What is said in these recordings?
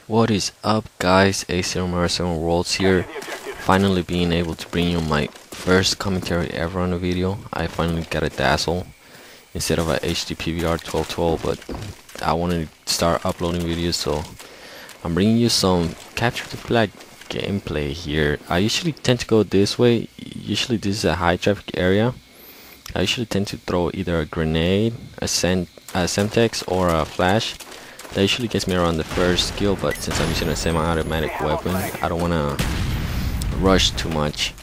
What is up, guys? A0 Worlds here. Finally being able to bring you my first commentary ever on a video. I finally got a dazzle instead of a HD PVR 1212, but I wanted to start uploading videos, so I'm bringing you some capture the flag gameplay here. I usually tend to go this way. Usually this is a high traffic area. I usually tend to throw either a grenade, a Semtex, or a flash. That usually gets me around the first skill, but since I'm using a semi-automatic weapon, I don't want to rush too much.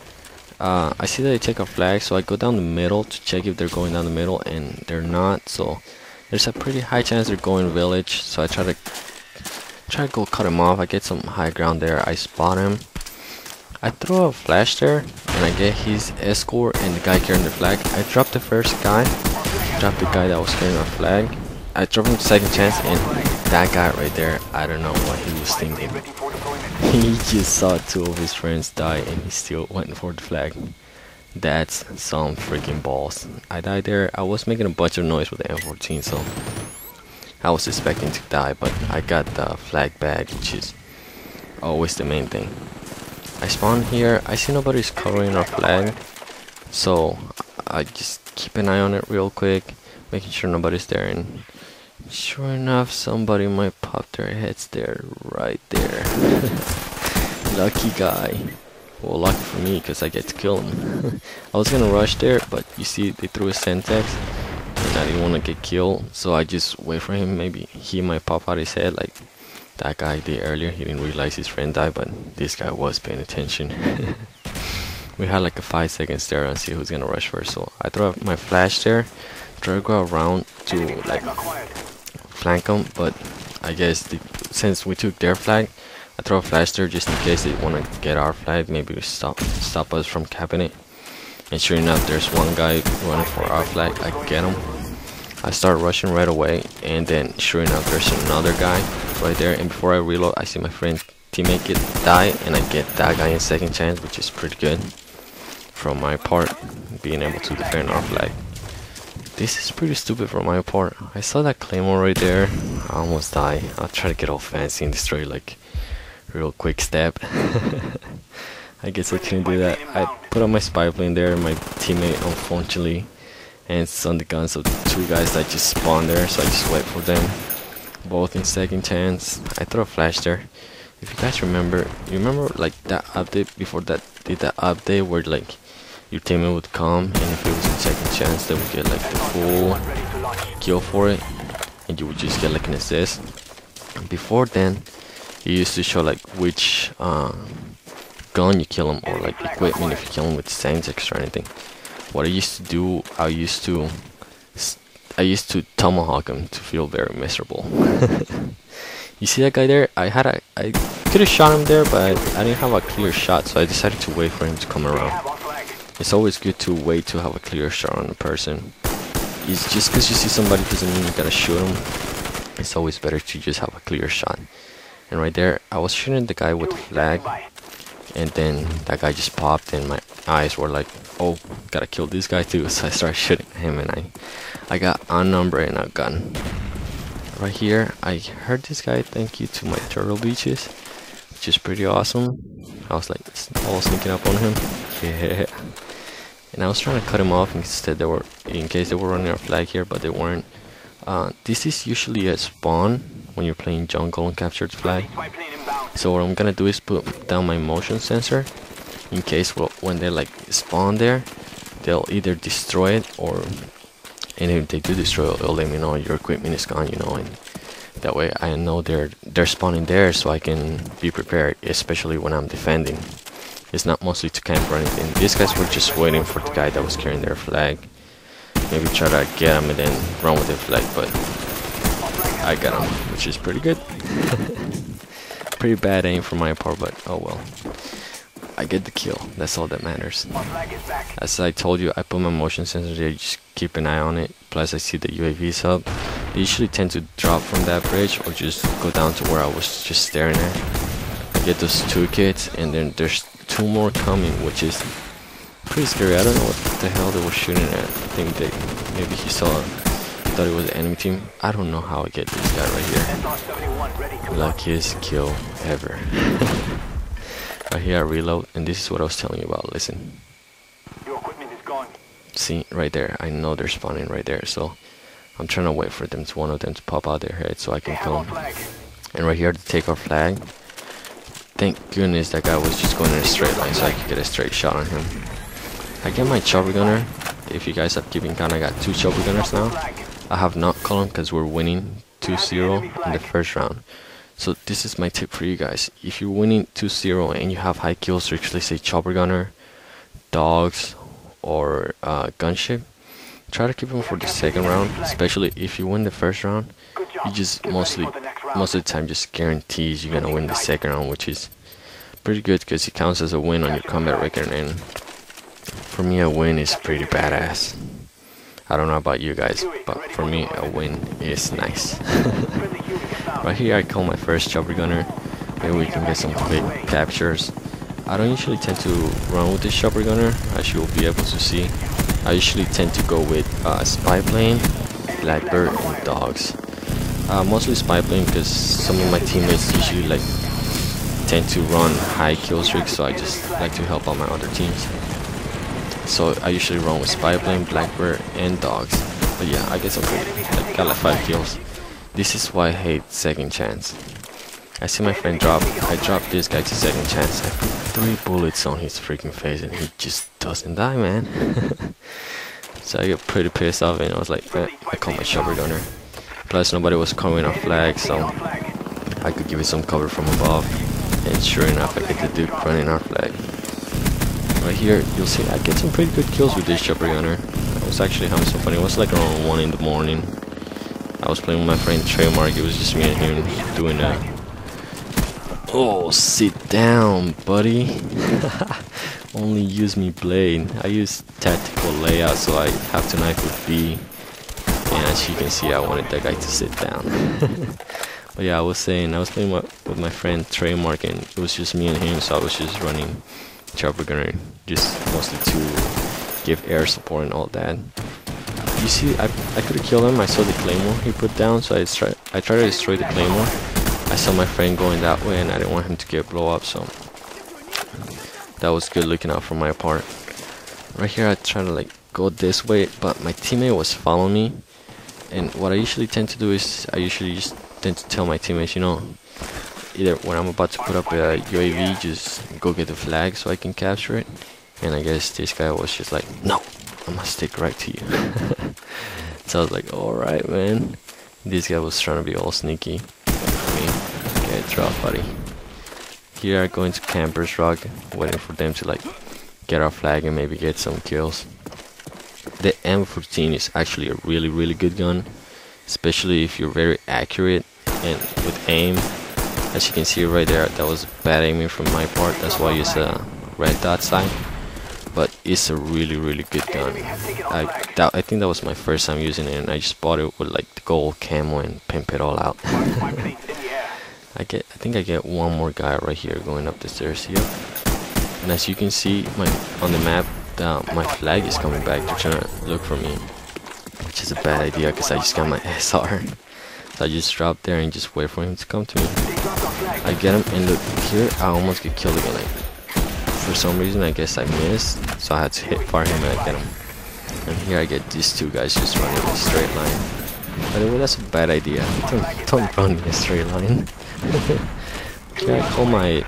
I see that they take a flag, so I go down the middle to check if they're going down the middle, and they're not, so there's a pretty high chance they're going village, so I try to go cut him off. I get some high ground there, I spot him. I throw a flash there, and I get his escort and the guy carrying the flag. I drop the first guy, drop the guy that was carrying our flag. I drop him second chance, and that guy right there, I don't know what he was thinking. He just saw two of his friends die and he still went for the flag. That's some freaking balls. I died there. I was making a bunch of noise with the M14, so I was expecting to die, but I got the flag back, which is always the main thing. I spawn here. I see nobody's covering our flag, so I just keep an eye on it real quick, making sure nobody's there, and sure enough, somebody might pop their heads there, right there. Lucky guy. Well, lucky for me, because I get to kill him. I was gonna rush there, but you see they threw a Semtex, and I didn't want to get killed, so I just wait for him. Maybe he might pop out his head like that guy did earlier. He didn't realize his friend died, but this guy was paying attention. We had like a 5-second stare and see who's gonna rush first, so I throw my flash there, try to go around to like flank them, but I guess since we took their flag, I throw a flash there just in case they want to get our flag, maybe stop us from capping it. And sure enough, there's one guy running for our flag. I get him. I start rushing right away, and then sure enough, there's another guy right there, and before I reload, I see my friend teammate die, and I get that guy in second chance, which is pretty good from my part, being able to defend our flag. This is pretty stupid from my part. I saw that claymore right there. I almost died. I'll try to get all fancy and destroy like real quick step. I guess I couldn't do that. I put on my spy plane there. My teammate unfortunately ends on the gun, so the two guys that just spawned there, so I just wait for them. Both in second chance. I throw a flash there. If you guys remember, you remember like that update before that did that update where like your teammate would come, and if it was a second chance, they would get like the full kill for it, and you would just get like an assist. Before then, it used to show like which gun you kill them, or like equipment if you kill them with Semtex or anything. What I used to do, I used to tomahawk him to feel very miserable. You see that guy there? I could have shot him there, but I didn't have a clear shot, so I decided to wait for him to come around. It's always good to wait to have a clear shot on a person. It's just because you see somebody doesn't mean you gotta shoot him. It's always better to just have a clear shot. And right there, I was shooting the guy with the flag, and then that guy just popped, and my eyes were like, oh, gotta kill this guy too. So I started shooting him, and I got a number and a gun. Right here, I heard this guy thank you to my turtle beaches, which is pretty awesome. I was like all sneaking up on him. Yeah. And I was trying to cut him off in case they were running our flag here, but they weren't. This is usually a spawn when you're playing jungle and capture the flag. So what I'm gonna do is put down my motion sensor in case when they like spawn there, they'll either destroy it, or and if they do destroy it, it'll let me know your equipment is gone, you know, and that way I know they're spawning there, so I can be prepared, especially when I'm defending. It's not mostly to camp or anything. These guys were just waiting for the guy that was carrying their flag. Maybe try to get him and then run with their flag, but I got him, which is pretty good. Pretty bad aim from my part, but oh well. I get the kill. That's all that matters. As I told you, I put my motion sensor there. Just keep an eye on it. Plus, I see the UAVs up. They usually tend to drop from that bridge or just go down to where I was just staring at. I get those two kids, and then there's two more coming, which is pretty scary. I don't know what the hell they were shooting at. I think maybe he saw thought it was the enemy team. I don't know how I get this guy right here. Luckiest kill ever. Right here I reload, and this is what I was telling you about. Listen. See, right there. I know they're spawning right there, so I'm trying to wait for them, one of them to pop out their head so I can kill them. And right here to take our flag. Thank goodness that guy was just going in a straight line so I could get a straight shot on him. I get my chopper gunner. If you guys have keeping count, I got 2 chopper gunners now. I have not called them because we're winning 2-0 in the first round. So this is my tip for you guys. If you're winning 2-0 and you have high kill streaks, let's say chopper gunner, dogs, or gunship, try to keep them for the second round. Especially if you win the first round, you just most of the time just guarantees you're gonna win the second round, which is pretty good because it counts as a win on your combat record. And for me, a win is pretty badass. I don't know about you guys, but for me, a win is nice. Right here I call my first chopper gunner. Maybe we can get some quick captures. I don't usually tend to run with this chopper gunner, as you will be able to see. I usually tend to go with spy plane, blackbird, and dogs. Mostly spy plane because some of my teammates usually tend to run high kill streaks, so I just like to help out my other teams. So I usually run with spy plane, blackbird, and dogs. But yeah, I get some good, got like 5 kills. This is why I hate second chance. I see my friend drop. I drop this guy to second chance. I put 3 bullets on his freaking face and he just doesn't die, man. So I get pretty pissed off and I was like, I call my chopper gunner. Plus nobody was covering our flag, so I could give it some cover from above. And sure enough, I get the dude running our flag. Right here, you'll see I get some pretty good kills with this chopper gunner. I was actually having some fun. It was like around 1 in the morning. I was playing with my friend Trademark. It was just me and him doing that. Oh, sit down, buddy. Only use me blade. I use tactical layout, so I have to knife with B. And as you can see, I wanted that guy to sit down. But yeah, I was playing with my friend Trademark, and it was just me and him, so I was just running chopper gunner, just mostly to give air support and all that. You see, I could have killed him. I saw the claymore he put down, so I tried to destroy the claymore. I saw my friend going that way and I didn't want him to get blow up, so that was good looking out for my part. Right here I try to go this way, but my teammate was following me, and what I usually tend to do is I usually just tend to tell my teammates, you know, either when I'm about to put up a UAV, just go get the flag so I can capture it. And I guess this guy was just like, no, I'm gonna stick right to you. So I was like, alright, man. This guy was trying to be all sneaky. Get dropped, buddy. Here I go into Camper's Rock, waiting for them to get our flag and maybe get some kills. The M14 is actually a really good gun, especially if you're very accurate and with aim. As you can see right there, that was bad aiming from my part. That's why I use a red dot sight. But it's a really good gun. I think that was my first time using it, and I just bought it with the gold camo and pimp it all out. I think I get one more guy right here going up the stairs here. And as you can see on the map, my flag is coming back. They're trying to look for me, which is a bad idea because I just got my SR. So I just dropped there and just wait for him to come to me. I get him, and look here, I almost get killed again. For some reason, I guess I missed, so I had to fire him and I get him. And here I get these 2 guys just running in a straight line. By the way, that's a bad idea. Don't run in a straight line. Okay, I call my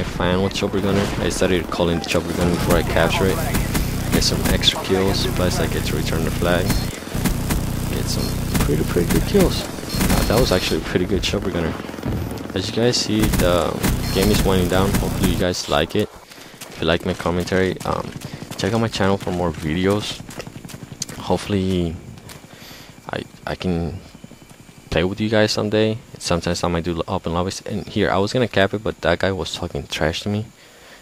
final chopper gunner. I started calling the chopper gunner before I capture it. Get some extra kills, plus I get to return the flag. Get some pretty good kills. That was actually a pretty good chopper gunner. As you guys see, the game is winding down. Hopefully you guys like it. If you like my commentary, check out my channel for more videos. Hopefully I can play with you guys someday. Sometimes I might do open lobbies. And here, I was gonna cap it, but that guy was talking trash to me.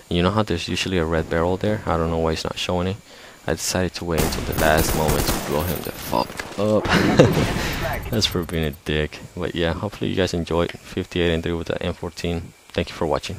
And you know how there's usually a red barrel there? I don't know why he's not showing it. I decided to wait until the last moment to blow him the fuck up. That's for being a dick. But yeah, hopefully you guys enjoyed 58-3 with the M14. Thank you for watching.